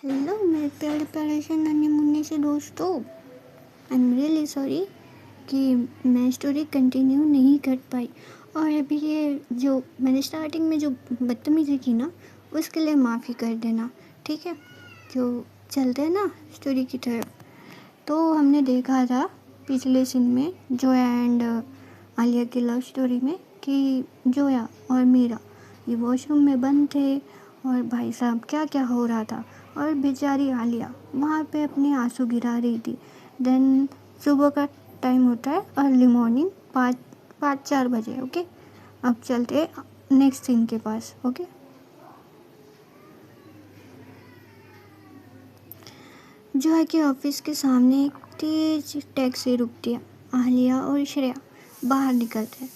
Hello मेरे प्यारे प्यारे से नन्हे मुन्ने से दोस्तों। आई एम रियली सॉरी कि मैं स्टोरी कंटिन्यू नहीं कर पाई। और अभी ये जो मैंने स्टार्टिंग में जो बदतमीज़ी की ना, उसके लिए माफ़ी कर देना, ठीक है। जो चलते हैं ना स्टोरी की तरफ, तो हमने देखा था पिछले सीन में जोया एंड आलिया की लव स्टोरी में कि जोया और मीरा ये वॉशरूम में बंद थे और भाई साहब क्या क्या हो रहा था, और बेचारी आलिया वहाँ पे अपने आंसू गिरा रही थी। देन सुबह का टाइम होता है, अर्ली मॉर्निंग, 4 बजे। ओके, अब चलते नेक्स्ट सीन के पास। ओके, जो है कि ऑफिस के सामने एक तेज टैक्सी रुकती है। आलिया और श्रेया बाहर निकलते हैं।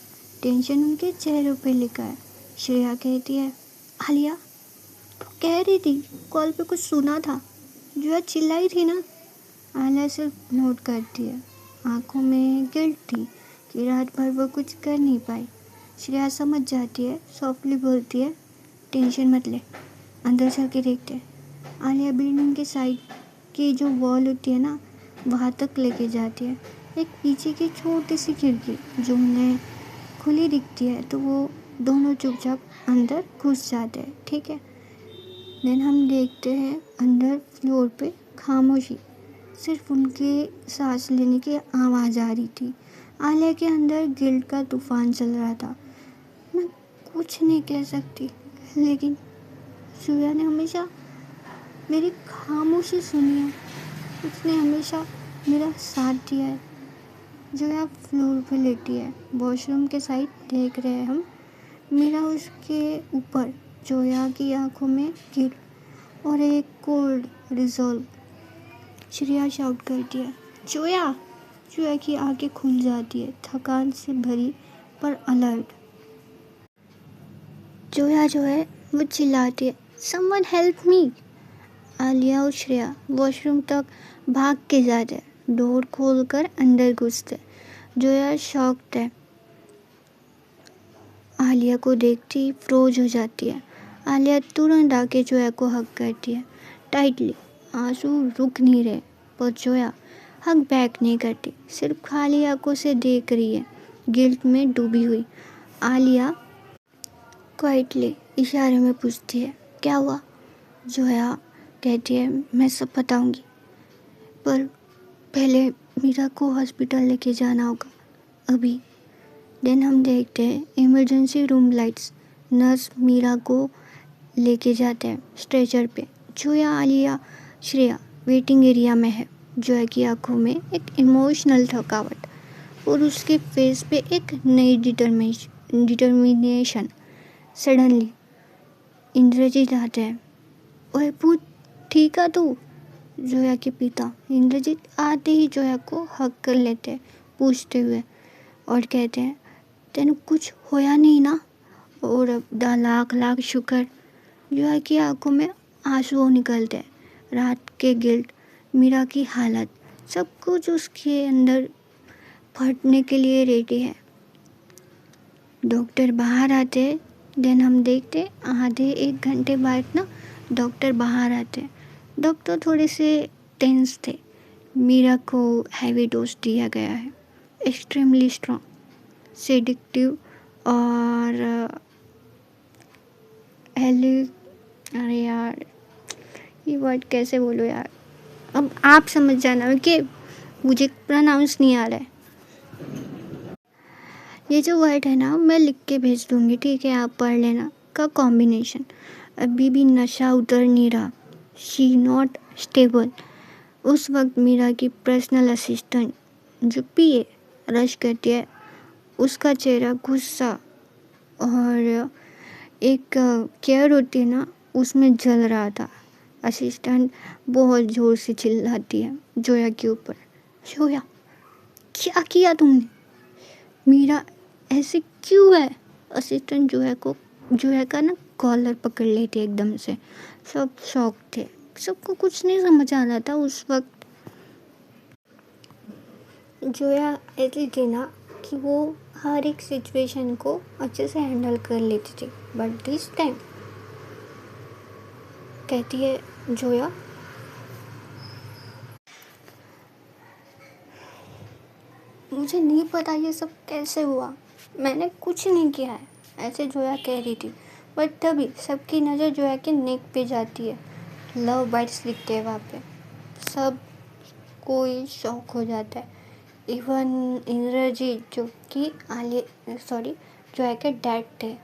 टेंशन उनके चेहरों पे लिखा है। श्रेया कहती है, आलिया तो कह रही थी कॉल पे कुछ सुना था, जो है चिल्लाई थी ना। आलिया सिर्फ नोट करती है, आंखों में गिल्ट थी कि रात भर वो कुछ कर नहीं पाई। श्रेया समझ जाती है, सॉफ्टली बोलती है, टेंशन मत ले, अंदर चल के देखते हैं। आलिया बिल्डिंग के साइड की जो वॉल होती है ना, वहाँ तक लेके जाती है। एक पीछे की छोटी सी खिड़की जो उन्हें खुली दिखती है, तो वो दोनों चुपचाप अंदर घुस जाते हैं, ठीक है। देन हम देखते हैं अंदर फ्लोर पे खामोशी, सिर्फ उनके सांस लेने की आवाज़ आ रही थी। आलिया के अंदर गिल्ट का तूफान चल रहा था। मैं कुछ नहीं कह सकती, लेकिन सूर्या ने हमेशा मेरी खामोशी सुनी है। उसने हमेशा मेरा साथ दिया है। जो है फ्लोर पे लेटी है, वॉशरूम के साइड देख रहे हैं हम। मेरा उसके ऊपर, जोया की आंखों में गिल्ट और एक कोल्ड रिजॉल्व। श्रेया शाउट करती है, जोया। जोया की आंखें खुल जाती है, थकान से भरी पर अलर्ट। जोया जो है वो चिल्लाती है, समवन हेल्प मी। आलिया और श्रेया वॉशरूम तक भाग के जाते, डोर खोलकर अंदर घुसते। जोया शॉक्ड है, आलिया को देखती ही फ्रोज हो जाती है। आलिया तुरंत आके जोया को हग करती है टाइटली। आंसू रुक नहीं रहे, पर जोया हग बैक नहीं करती, सिर्फ खाली आंखों से देख रही है, गिल्ट में डूबी हुई। आलिया क्वाइटली इशारे में पूछती है, क्या हुआ। जोया कहती है, मैं सब बताऊंगी, पर पहले मीरा को हॉस्पिटल लेके जाना होगा अभी। देन हम देखते हैं emergency room lights, nurse Meera को लेके जाते हैं स्ट्रेचर पे। जोया, आलिया, श्रेया वेटिंग एरिया में है। जोया की आंखों में एक इमोशनल थकावट और उसके फेस पे एक नई डिटर्मिनेशन। सडनली इंद्रजीत आते हैं, ओए भूत, ठीक है तू। जोया के पिता इंद्रजीत आते ही जोया को हक कर लेते हैं, पूछते हुए, और कहते हैं, तेन कुछ होया नहीं ना। और अब लाख लाख शुक्र। जोया की आंखों में आंसू निकलते हैं। रात के गिल्ट, मीरा की हालत, सब कुछ उसके अंदर फटने के लिए रेडी है। डॉक्टर बाहर आते हैं। देन हम देखते आधे एक घंटे बाद ना डॉक्टर बाहर आते। डॉक्टर थोड़े से टेंस थे। मीरा को हैवी डोज दिया गया है, एक्सट्रीमली स्ट्रॉन्ग, सेडिक्टिव और अरे यार ये वर्ड कैसे बोलो यार, अब आप समझ जाना कि मुझे प्रोनाउंस नहीं आ रहा है। ये जो वर्ड है ना, मैं लिख के भेज दूँगी, ठीक है, आप पढ़ लेना। का कॉम्बिनेशन, अभी भी नशा उतर नहीं रहा, शी नॉट स्टेबल। उस वक्त मीरा की पर्सनल असिस्टेंट जो पीए रश करती है, उसका चेहरा गुस्सा और एक केयर होती है ना, उसमें जल रहा था। असिस्टेंट बहुत ज़ोर से चिल्लाती है जोया के ऊपर, जोया क्या किया तुमने, मीरा ऐसे क्यों है। असिस्टेंट जोया का ना कॉलर पकड़ लेती है एकदम से। सब शॉक थे, सबको कुछ नहीं समझ आ रहा था उस वक्त। जोया ऐसी थी ना कि वो हर एक सिचुएशन को अच्छे से हैंडल कर लेती थी, बट दिस टाइम कहती है जोया, मुझे नहीं पता ये सब कैसे हुआ, मैंने कुछ नहीं किया है, ऐसे जोया कह रही थी। बट तभी सबकी नज़र जोया के नेक पे जाती है। लव बाइट्स लिखते हैं वहाँ पे। सब कोई शौक हो जाता है। इवन इंद्रजीत जो कि जोया के डैड थे,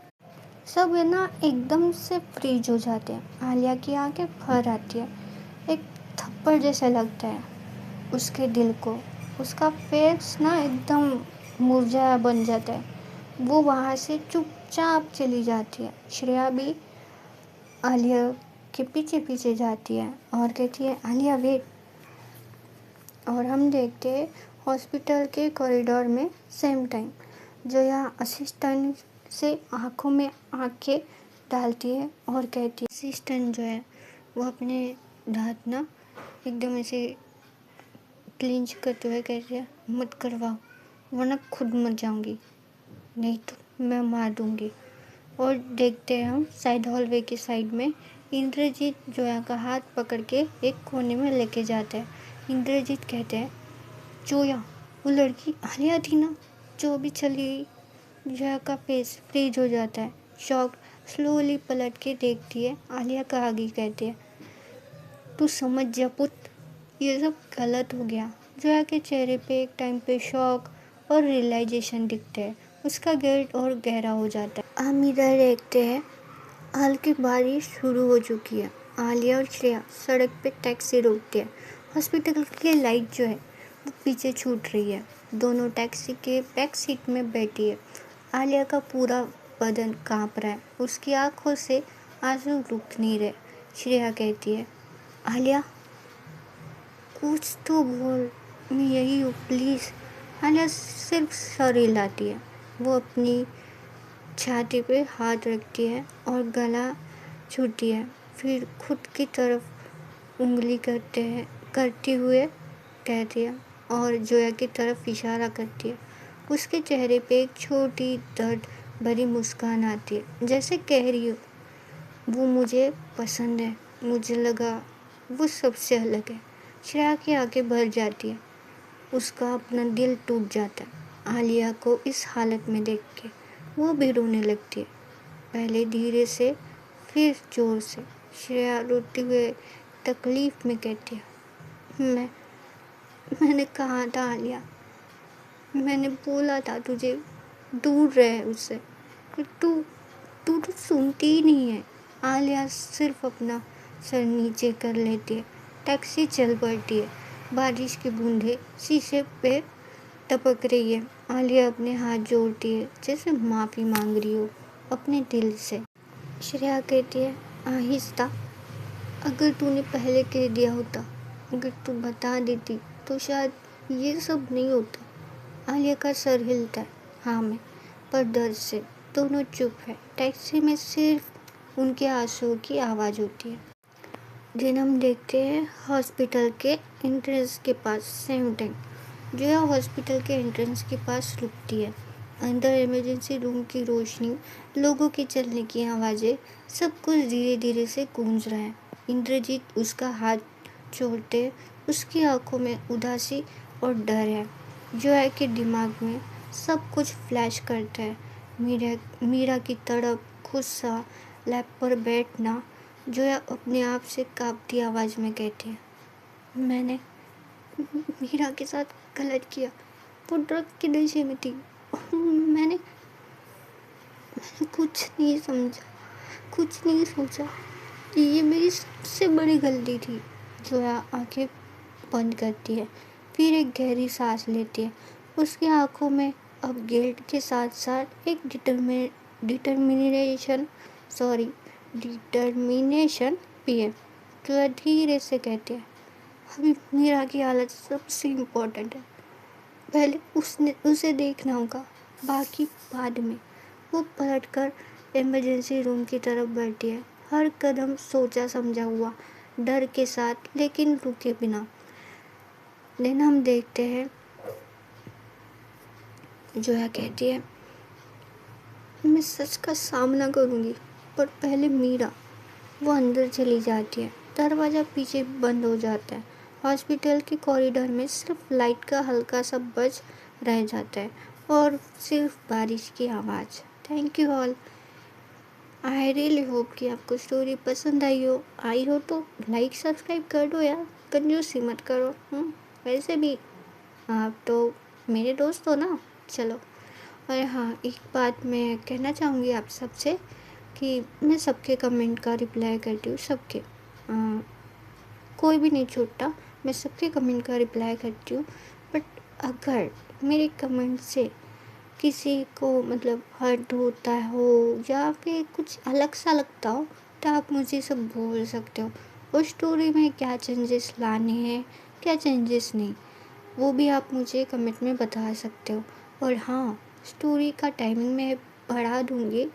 सब है ना एकदम से फ्रीज हो जाते हैं। आलिया की आंखें भर आती है। एक थप्पड़ जैसा लगता है उसके दिल को। उसका फेस ना एकदम मुरझाया बन जाता है। वो वहाँ से चुपचाप चली जाती है। श्रेया भी आलिया के पीछे पीछे जाती है और कहती है, आलिया वेट। और हम देखते हैं हॉस्पिटल के कॉरिडोर में सेम टाइम जोया असिस्टेंट से आंखों में आंखें डालती है और कहती है, असिस्टेंट जो है वो अपने दांत ना एकदम ऐसे क्लिंच करते हुए कहती है, मत करवाओ वरना खुद मर जाऊंगी, नहीं तो मैं मार दूंगी। और देखते हैं हम साइड हॉलवे की साइड में इंद्रजीत जोया का हाथ पकड़ के एक कोने में लेके जाता है। इंद्रजीत कहते हैं, जोया वो लड़की आलिया थी ना जो अभी चली गई। जोया का फेस फ्रीज हो जाता है। शॉक स्लोली पलट के देखती है। आलिया का आगे कहती है, तू समझ जा पुत, ये सब गलत हो गया। जोया के चेहरे पे एक टाइम पे शॉक और रियलाइजेशन दिखते हैं। उसका गिल्ट और गहरा हो जाता है। हम इधर देखते हैं हल्की बारिश शुरू हो चुकी है। आलिया और श्रेया सड़क पे टैक्सी रोकती है। हॉस्पिटल की लाइट जो है वो पीछे छूट रही है। दोनों टैक्सी के बैक सीट में बैठी है। आलिया का पूरा बदन कांप रहा है। उसकी आंखों से आंसू रुक नहीं रहे। श्रेया कहती है, आलिया कुछ तो बोल, मैं यही हूँ प्लीज़। आलिया सिर्फ सर हिलाती है। वो अपनी छाती पे हाथ रखती है और गला छूती है। फिर खुद की तरफ उंगली करती हुए कहती है और जोया की तरफ इशारा करती है। उसके चेहरे पे एक छोटी दर्द भरी मुस्कान आती है, जैसे कह रही हो, वो मुझे पसंद है, मुझे लगा वो सबसे अलग है। श्रेया की आंखें भर जाती है। उसका अपना दिल टूट जाता है आलिया को इस हालत में देख के। वो भी रोने लगती है, पहले धीरे से फिर जोर से। श्रेया रोते हुए तकलीफ में कहती है, मैंने कहा था आलिया, मैंने बोला था तुझे दूर रहे उससे, पर तू तो सुनती ही नहीं है। आलिया सिर्फ अपना सर नीचे कर लेती है। टैक्सी चल पड़ती है। बारिश की बूंदें शीशे पे टपक रही है। आलिया अपने हाथ जोड़ती है जैसे माफ़ी मांग रही हो अपने दिल से। श्रेया कहती है, आहिस्ता, अगर तूने पहले कह दिया होता, अगर तू बता देती तो शायद ये सब नहीं होता। आलिया का सर हिलता है, हाँ मैं, पर डर से। दोनों चुप है। टैक्सी में सिर्फ उनके आंसुओं की आवाज़ होती है। दिन हम देखते हैं हॉस्पिटल के एंट्रेंस के पास सेम टाइम जोया हॉस्पिटल के एंट्रेंस के पास रुकती है। अंदर इमरजेंसी रूम की रोशनी, लोगों के चलने की आवाज़ें, सब कुछ धीरे धीरे से गूंज रहा है। इंद्रजीत उसका हाथ छोड़ते, उसकी आंखों में उदासी और डर है। जोया के दिमाग में सब कुछ फ्लैश करता है। मीरा की तड़प, गुस्सा, लैब पर बैठना। जोया अपने आप से कांपती आवाज़ में कहती है, मैंने मीरा के साथ गलत किया, वो ड्रग के नशे में थी। मैंने कुछ नहीं समझा, कुछ नहीं सोचा, ये मेरी सबसे बड़ी गलती थी। जोया आंखें बंद करती है, फिर एक गहरी सांस लेती है। उसकी आंखों में अब गिल्ट के साथ साथ एक डिटर्मिनेशन भी है। जोया धीरे से कहती है, अभी मीरा की हालत सबसे इम्पोर्टेंट है, पहले उसे देखना होगा, बाकी बाद में। वो पलटकर इमरजेंसी रूम की तरफ बढ़ती है, हर कदम सोचा समझा हुआ, डर के साथ लेकिन रुके बिना। दिन हम देखते हैं जोया कहती है, मैं सच का सामना करूँगी, पर पहले मीरा। वो अंदर चली जाती है। दरवाज़ा पीछे बंद हो जाता है। हॉस्पिटल के कॉरिडोर में सिर्फ लाइट का हल्का सा बज रह जाता है और सिर्फ बारिश की आवाज़। Thank you all. I really hope कि आपको स्टोरी पसंद आई हो तो लाइक सब्सक्राइब कर दो यार, कंजूसी मत करो। वैसे भी आप तो मेरे दोस्त हो ना। चलो। और हाँ, एक बात मैं कहना चाहूँगी आप सबसे कि मैं सबके कमेंट का रिप्लाई करती हूँ, सबके। कोई भी नहीं छूटता, मैं सबके कमेंट का रिप्लाई करती हूँ। बट अगर मेरे कमेंट से किसी को मतलब हर्ट होता हो या फिर कुछ अलग सा लगता हो, तो आप मुझे सब बोल सकते हो। उस स्टोरी में क्या चेंजेस लाने हैं, क्या चेंजेस नहीं, वो भी आप मुझे कमेंट में बता सकते हो। और हाँ, स्टोरी का टाइमिंग मैं बढ़ा दूँगी